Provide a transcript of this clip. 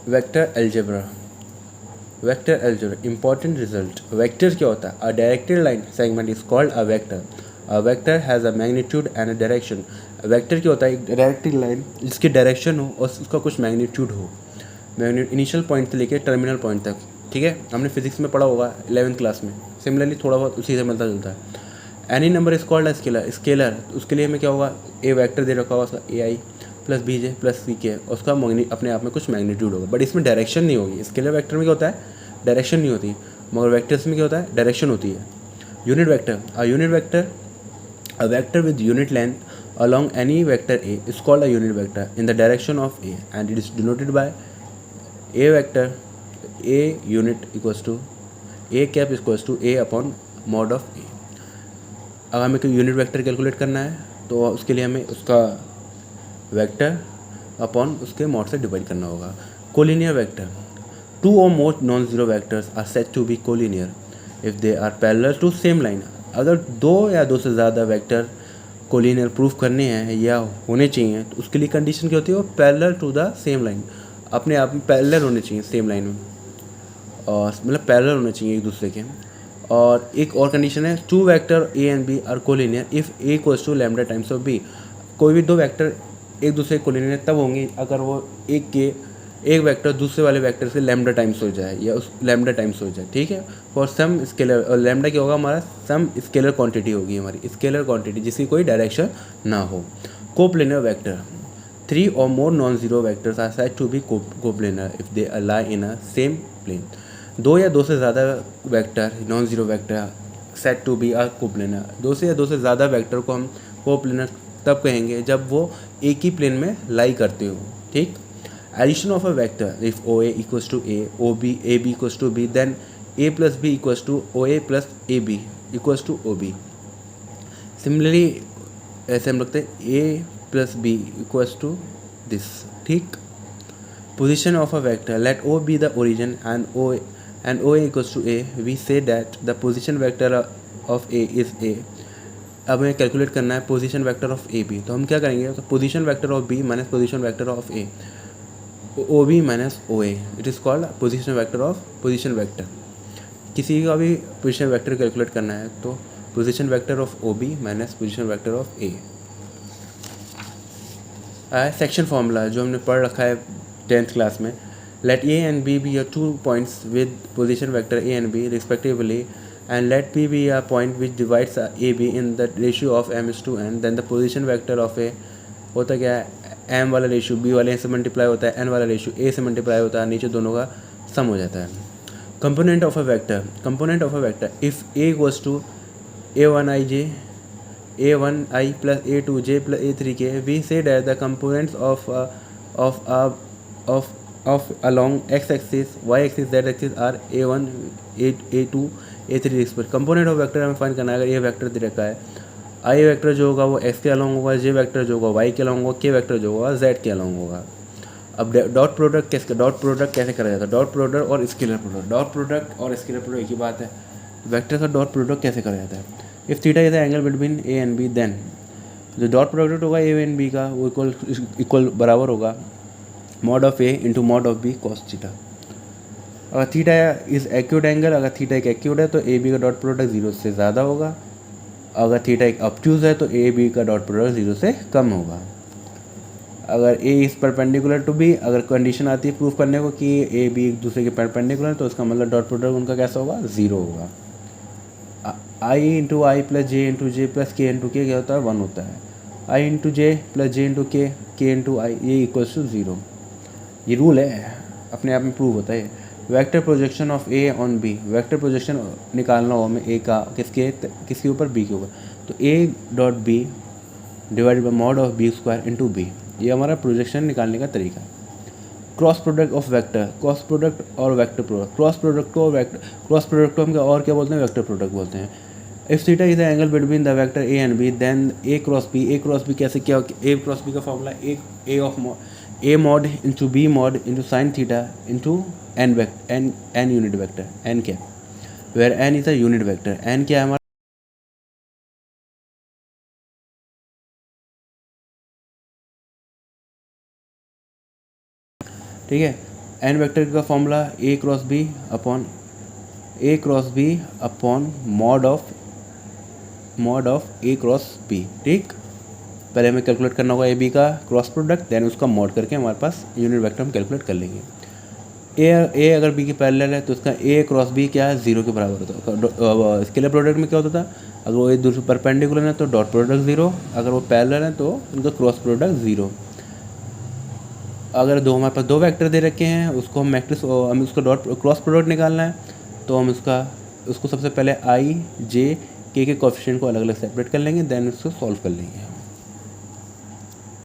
Vector algebra. Vector algebra important result. Vector क्या होता है? A directed line segment is called a vector. A vector has a magnitude and a direction. Vector क्या होता है? एक directed line जिसकी direction हो और उसका कुछ मैग्नीट्यूड हो। इनिशियल पॉइंट से लेकर टर्मिनल पॉइंट तक। ठीक है, हमने फिजिक्स में पढ़ा होगा 11th क्लास में। सिमिलरली थोड़ा बहुत उसी से मिलता जुलता है। Any number is called a scalar. Scalar उसके लिए हमें क्या होगा? ए वेक्टर दे रखा होगा उसका ए आई प्लस बी जे प्लस सी के, उसका अपने आप में कुछ मैग्नीट्यूड होगा, बट इसमें डायरेक्शन नहीं होगी। स्केलर वेक्टर में क्या होता है? डायरेक्शन नहीं होती, मगर वेक्टर्स में क्या होता है? डायरेक्शन होती है। Unit vector. A unit vector, a vector with unit length along any vector A is called a unit vector in the direction of A, and it is denoted by A vector A unit equals to A cap equals to A upon mod of A। अगर हमें कोई unit vector calculate करना है तो उसके लिए हमें उसका वेक्टर अपॉन उसके मॉड से डिवाइड करना होगा। Collinear vector. टू और more non zero vectors are said to be collinear if they are parallel to same line. अगर दो या दो से ज़्यादा वेक्टर कोलिनियर प्रूफ करने हैं या होने चाहिए तो उसके लिए कंडीशन क्या होती है? वो parallel to the same line, अपने आप में पैरेलल होने चाहिए सेम लाइन में, और मतलब पैरेलल होने चाहिए एक दूसरे के। और एक और कंडीशन है, two vector A and b are collinear if a equals to lambda times of b. कोई भी दो वेक्टर एक दूसरे कोलिनियर तब होंगे अगर वो एक वेक्टर दूसरे वाले वेक्टर से लैम्डा टाइम्स हो जाए या उस लैम्डा टाइम्स हो जाए। ठीक है, फॉर सम स्केलर, और लैम्डा क्या होगा? हमारा सम स्केलर क्वांटिटी होगी, हमारी स्केलर क्वांटिटी जिसकी कोई डायरेक्शन ना हो। Coplanar vector. थ्री और more non zero vectors are said to be coplanar if they lie in a same plane। दो या दो से ज़्यादा vector non zero vector said to be are coplanar. दो से या दो से ज़्यादा वेक्टर को हम कोप्लेनर तब कहेंगे जब वो एक ही प्लेन में लाई करते हो। ठीक। Addition of a vector if O A equals to A B equals to B, then A plus B equals to O A plus A B equals to O B. Similarly ऐसे हम रखते हैं A plus B equals to this. ठीक। Position of a vector, let O be the origin and OA equals to A, we say that the position vector of A is A। अब हमें calculate करना है position vector of a b, तो हम क्या करेंगे? तो position vector of b minus position vector of a, o b minus o a, it is called position vector of position vector. किसी का भी पोजीशन वेक्टर कैलकुलेट करना है तो position vector of o b minus position vector of a. Section formula जो हमने पढ़ रखा है 10th क्लास में। Let a and b B to points with position vector A and B respectively, and let P be a point which divides A B in the ratio of M is to N, then the position vector of A होता क्या है? M वाला ratio B वाले से multiply होता है, N वाला ratio A से मल्टीप्लाई होता है, नीचे दोनों का सम हो जाता है। Component of a vector. Component of a vector if a equals to a one i j a1i plus a2j plus a3k, we say that the components of along x-axis, y-axis, z-axis are a1, a2, a3 respect। Component of vector हमें find करना है। अगर ये vector दे रखा है, आई vector जो होगा वो एक्स के अलॉन्ग होगा, जे वेक्टर जो होगा वाई के अलॉन्ग होगा, के वेक्टर जो होगा जेड के अलॉन्ग होगा। अब डॉट प्रोडक्ट कैसे करा जाता है? डॉट प्रोडक्ट और स्केलर प्रोडक्ट, डॉट प्रोडक्ट और स्केलर प्रोडक्ट एक ही बात है। वेक्टर का डॉट प्रोडक्ट कैसे करा जाता है? If theta is the angle between a and B, then जो डॉट प्रोडक्ट होगा ए एंड बी का वो इक्वल बराबर होगा mod of a into mod of b cos theta. अगर थीटा इज एक्यूट एंगल, अगर थीटा एक एक्यूट है तो ए बी का डॉट प्रोडक्ट जीरो से ज़्यादा होगा। अगर थीटा एक ऑब्ट्यूज है तो ए बी का डॉट प्रोडक्ट जीरो से कम होगा। अगर a is perpendicular to b, अगर कंडीशन आती है प्रूफ करने को कि ए बी एक दूसरे के परपेंडिकुलर, तो उसका मतलब डॉट प्रोडक्ट उनका कैसा होगा? ज़ीरो होगा। I into I plus J plus K into K क्या होता है? वन होता है। I into J plus J into K into I, ये इक्वल्स टू ज़ीरो। ये रूल है, अपने आप में प्रूव होता है। Vector projection of A on B. Vector projection निकालना हो हमें ए का किसके ऊपर? बी के ऊपर। तो A dot B divided by mod of B square into B, ये हमारा प्रोजेक्शन निकालने का तरीका है। Cross product of vector, cross product और वेक्टर प्रोडक्ट। क्रॉस प्रोडक्ट को हम क्या बोलते हैं? वेक्टर प्रोडक्ट बोलते हैं। If theta is the angle between the vector A and B, then A cross B कैसे? क्या ए क्रॉस बी का formula A mod into B mod into sine theta into N unit vector. N क्या? Where N is a unit vector. N क्या है हमारा? ठीक है, N vector का formula A cross B upon mod of A cross B. ठीक, पहले हमें कैलकुलेट करना होगा ए बी का क्रॉस प्रोडक्ट, देन उसका मॉड करके हमारे पास यूनिट वेक्टर हम कैलकुलेट कर लेंगे। ए अगर बी के पैरेलल है तो उसका ए क्रॉस बी क्या है, 0 के बराबर होता है। स्केलर प्रोडक्ट में क्या होता था, अगर वो एक दूसरे परपेंडिकुलर है तो डॉट प्रोडक्ट 0, अगर वो पैरेलल है तो उनका क्रॉस प्रोडक्ट 0। अगर हमारे पास दो वेक्टर दे रखे हैं, उसको हम मैट्रिक्स हमें उसका डॉट क्रॉस प्रोडक्ट निकालना है, तो हम उसको सबसे पहले आई जे के कोएफिशिएंट को अलग अलग सेपरेट कर लेंगे, देन उसको सॉल्व कर लेंगे।